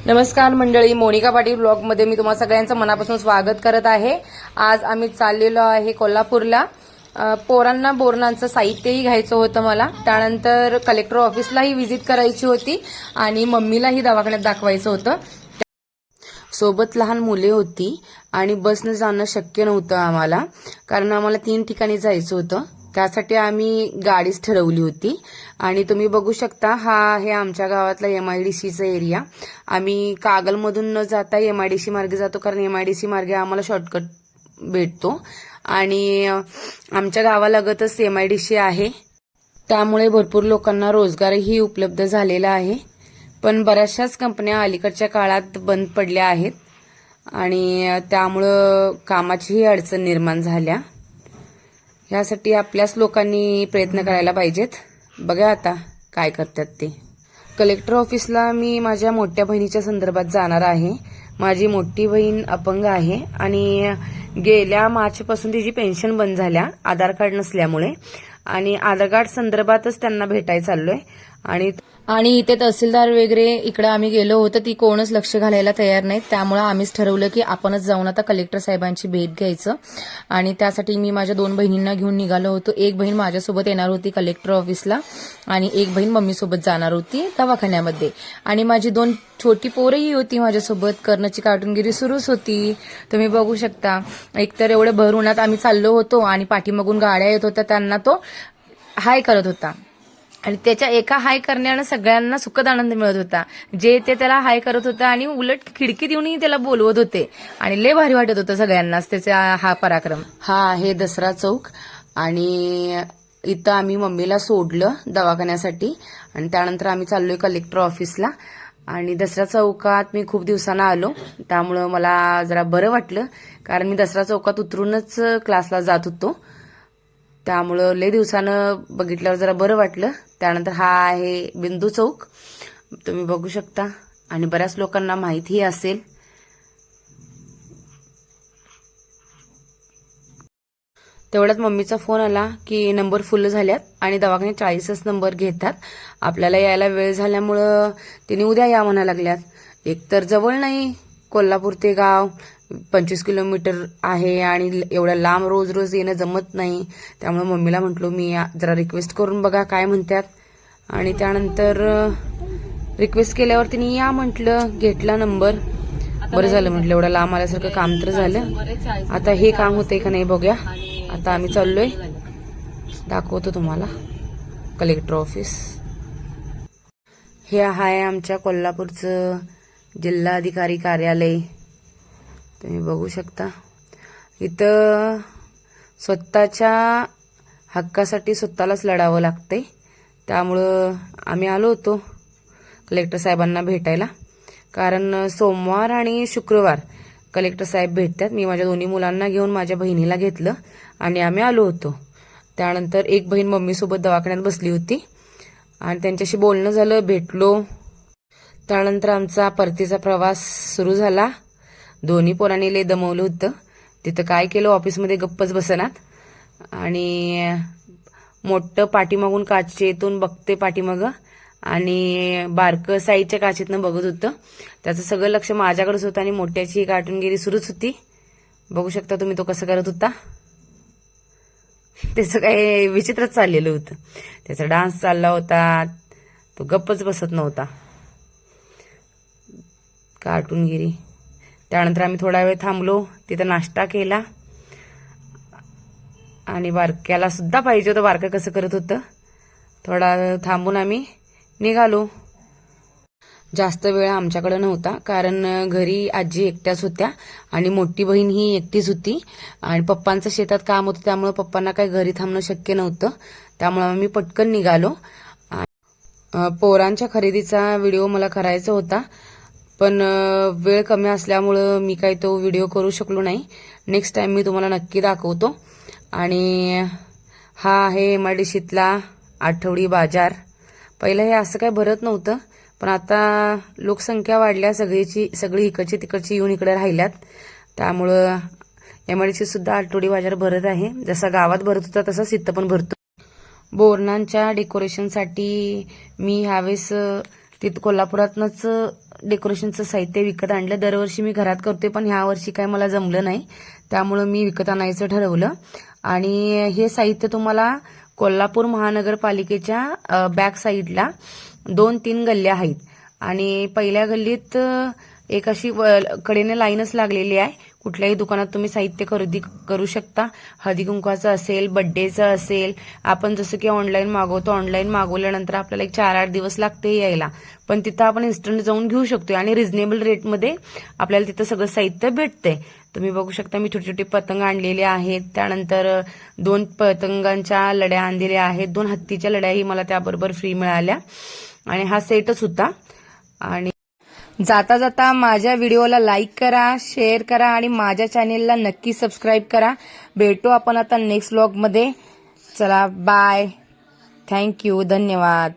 नमस्कार मंडळी, मोनिका पाटील ब्लॉगमध्ये मी तुम्हा सगळ्यांचं मनापासून स्वागत करत आहे। आज आम्ही चाललेलो आहे कोल्हापूरला। पोरांना बोरणांचं साहित्यही घ्यायचं होतं मला, त्यानंतर कलेक्टर ऑफिसलाही व्हिजिट करायची होती आणि मम्मीलाही दवाखान्यात दाखवायचं होतं। सोबत लहान मुले होती आणि बसने जाणं शक्य नव्हतं आम्हाला, कारण आम्हाला 3 ठिकाणी जायचं होतं। त्यासाठी आम्ही गाडीच ठरवली होती आणि तुम्ही बघू शकता हा आहे आमच्या गावातला MIDCचा एरिया। आम्ही कागलमधून न जाता MIDC मार्गे जातो, कारण MIDC मार्गे आम्हाला शॉर्टकट भेटतो आणि आमच्या गावालगतच MIDC आहे, त्यामुळे भरपूर लोकांना रोजगारही उपलब्ध झालेला आहे। पण बऱ्याचशाच कंपन्या अलीकडच्या काळात बंद पडल्या आहेत आणि त्यामुळे कामाचीही अडचण निर्माण झाल्या। यासाठी आपल्याच लोकांनी प्रयत्न करायला पाहिजेत। बघा आता काय करतात ते। कलेक्टर ऑफिसला मी माझ्या मोठ्या बहिणीच्या संदर्भात जाणार आहे। माझी मोठी बहीण अपंग आहे आणि गेल्या मार्चपासून तिची पेन्शन बंद झाल्या आधार कार्ड नसल्यामुळे, आणि आधार कार्ड संदर्भातच त्यांना भेटायला चाललोय। आणि इथे तहसीलदार वगैरे इकडे आम्ही गेलो होतो, ती कोणच लक्ष घालायला तयार नाहीत, त्यामुळे आम्हीच ठरवलं की आपणच जाऊन आता कलेक्टर साहेबांची भेट घ्यायचं। आणि त्यासाठी मी माझ्या 2 बहिणींना घेऊन निघालो होतो। एक बहीण माझ्यासोबत येणार होती कलेक्टर ऑफिसला आणि एक बहीण मम्मीसोबत जाणार होती दवाखान्यामध्ये, आणि माझी 2 छोटी पोरही होती माझ्यासोबत। कर्णची कार्टूनगिरी सुरूच होती, तुम्ही बघू शकता। एकतर एवढे भर उन्हात आम्ही चाललो होतो आणि पाठीमागून गाड्या येत होत्या, त्यांना तो हाय करत होता आणि त्याच्या एका हाय करण्याने सगळ्यांना सुखद आनंद मिळत होता। जे ते त्याला हाय करत होता आणि उलट खिडकीत येऊनही त्याला बोलवत होते आणि लय भारी वाटत होतं सगळ्यांनाच त्याचा हा पराक्रम। हा आहे दसरा चौक आणि इथं आम्ही मम्मीला सोडलं दवाखान्यासाठी आणि त्यानंतर आम्ही चाललोय कलेक्टर ऑफिसला। आणि दसरा चौकात मी खूप दिवसांना आलो, त्यामुळं मला जरा बरं वाटलं, कारण मी दसरा चौकात उतरूनच क्लासला जात होतो, त्यामुळं लय दिवसानं बघितल्यावर जरा बरं वाटलं। त्यानंतर हा आहे बिंदू चौक, तुम्ही बघू शकता, आणि बऱ्याच लोकांना माहितीही असेल। तेवढ्यात मम्मीचा फोन आला की नंबर फुल झाल्यात आणि दवाखान्यात 40च नंबर घेतात, आपल्याला यायला वेळ झाल्यामुळं तिने उद्या या म्हणा लागल्यात। एकतर जवळ नाही, कोल्हापूर ते गाव 25 किलोमीटर आहे आणि एवढ्या लांब रोज रोज येणं जमत नाही, त्यामुळे मम्मीला म्हटलो मी जरा रिक्वेस्ट करून बघा काय म्हणतात। आणि त्यानंतर रिक्वेस्ट केल्यावर तिने या म्हटलं, घेतला नंबर। बरं झालं म्हटलं, एवढं लांब आल्यासारखं काम तर झालं। आता हे काम होतंय का नाही बघूया। आता आम्ही चाललोय, दाखवतो तुम्हाला कलेक्टर ऑफिस। हे आहे आमच्या कोल्हापूरचं जिल्हाधिकारी कार्यालय, तुम्ही बघू शकता। इथं स्वतःच्या हक्कासाठी स्वतःलाच लढावं लागतंय, त्यामुळं आम्ही आलो होतो कलेक्टर साहेबांना भेटायला, कारण सोमवार आणि शुक्रवार कलेक्टर साहेब भेटतात। मी माझ्या 2 मुलांना घेऊन माझ्या बहिणीला घेतलं आणि आम्ही आलो होतो। त्यानंतर एक बहीण मम्मीसोबत दवाखान्यात बसली होती आणि त्यांच्याशी बोलणं झालं, भेटलो। त्यानंतर आमचा परतीचा प्रवास सुरू झाला। दोन्ही पोरांनी लय दमवलं होतं, तिथं काय केलं ऑफिसमध्ये गप्पच बसनात आणि मोठं पाठीमागून काचेतून बघते पाठीमागं आणि बारकं साईडच्या काचेतनं बघत होतं, त्याचं सगळं लक्ष माझ्याकडेच होतं आणि मोठ्याची कार्टूनगिरी सुरूच होती। बघू शकता तुम्ही तो कसं करत होता, त्याचं काय विचित्रच चाललेलं होतं, त्याचा डान्स चालला होता, तो गप्पच बसत नव्हता, कार्टूनगिरी। त्यानंतर आम्ही थोडा वेळ थांबलो, तिथं नाश्ता केला आणि बारक्याला सुद्धा पाहिजे होतं, बारकं कसं करत होतं। थोडा वेळ थांबून आम्ही निघालो। जास्त वेळ आमच्याकडे नव्हता, कारण घरी आजी एकट्याच होत्या आणि मोठी बहीण ही एकटीच होती आणि पप्पांचं शेतात काम होतं, त्यामुळे पप्पांना काही घरी थांबणं शक्य नव्हतं, त्यामुळे आम्ही पटकन निघालो। पोरांच्या खरेदीचा व्हिडिओ मला करायचा होता, पण वेळ कमी असल्यामुळं मी काही तो व्हिडिओ करू शकलो नाही। नेक्स्ट टाइम मी तुम्हाला नक्की दाखवतो। आणि हा आहे MIDCतला आठवडी बाजार। पहिलं हे असं काय भरत नव्हतं, पण आता लोकसंख्या वाढल्या, सगळी इकडची तिकडची येऊन इकडे राहिल्यात, त्यामुळं MIDCत सुद्धा आठवडी बाजार भरत आहे। जसा गावात भरत होता तसाच इथं पण भरतो। बोरणांच्या डेकोरेशनसाठी मी ह्यावेळेस तिथं कोल्हापुरातनंच डेकोरेशनचं साहित्य विकत आणलं. दरवर्षी मी घरात करते, पण ह्या वर्षी काय मला जमलं नाही, त्यामुळं मी विकत आणायचं ठरवलं. आणि हे साहित्य तुम्हाला कोल्हापूर महानगरपालिकेच्या बॅक साईडला 2-3 गल्ल्या आहेत. आणि पहिल्या गल्लीत एक अशी कडेने लाईनच लागलेली आहे. कुठल्याही दुकानात तुम्ही साहित्य खरेदी करू शकता. हळदी कुंकवाचं असेल, बड्डेचं असेल. आपण जसं की ऑनलाईन मागवतो, ऑनलाईन मागवल्यानंतर आपल्याला एक 4-8 दिवस लागते यायला, पण तिथं आपण इन्स्टंट जाऊन घेऊ शकतो आणि रिझनेबल रेटमध्ये आपल्याला तिथं सगळं साहित्य भेटते. तुम्ही बघू शकता, मी छोटे छोटे पतंग आणलेले आहेत. त्यानंतर 2 पतंगांच्या लड्या आणलेल्या आहेत. 2 हत्तीच्या लड्याही मला त्याबरोबर फ्री मिळाल्या आणि हा सेटच होता. आणि जाता जाता माझ्या व्हिडिओला लाईक करा, शेअर करा आणि माझ्या चॅनेलला नक्की सबस्क्राईब करा. भेटू आपण आता नेक्स्ट व्लॉगमध्ये. चला बाय, थँक्यू, धन्यवाद.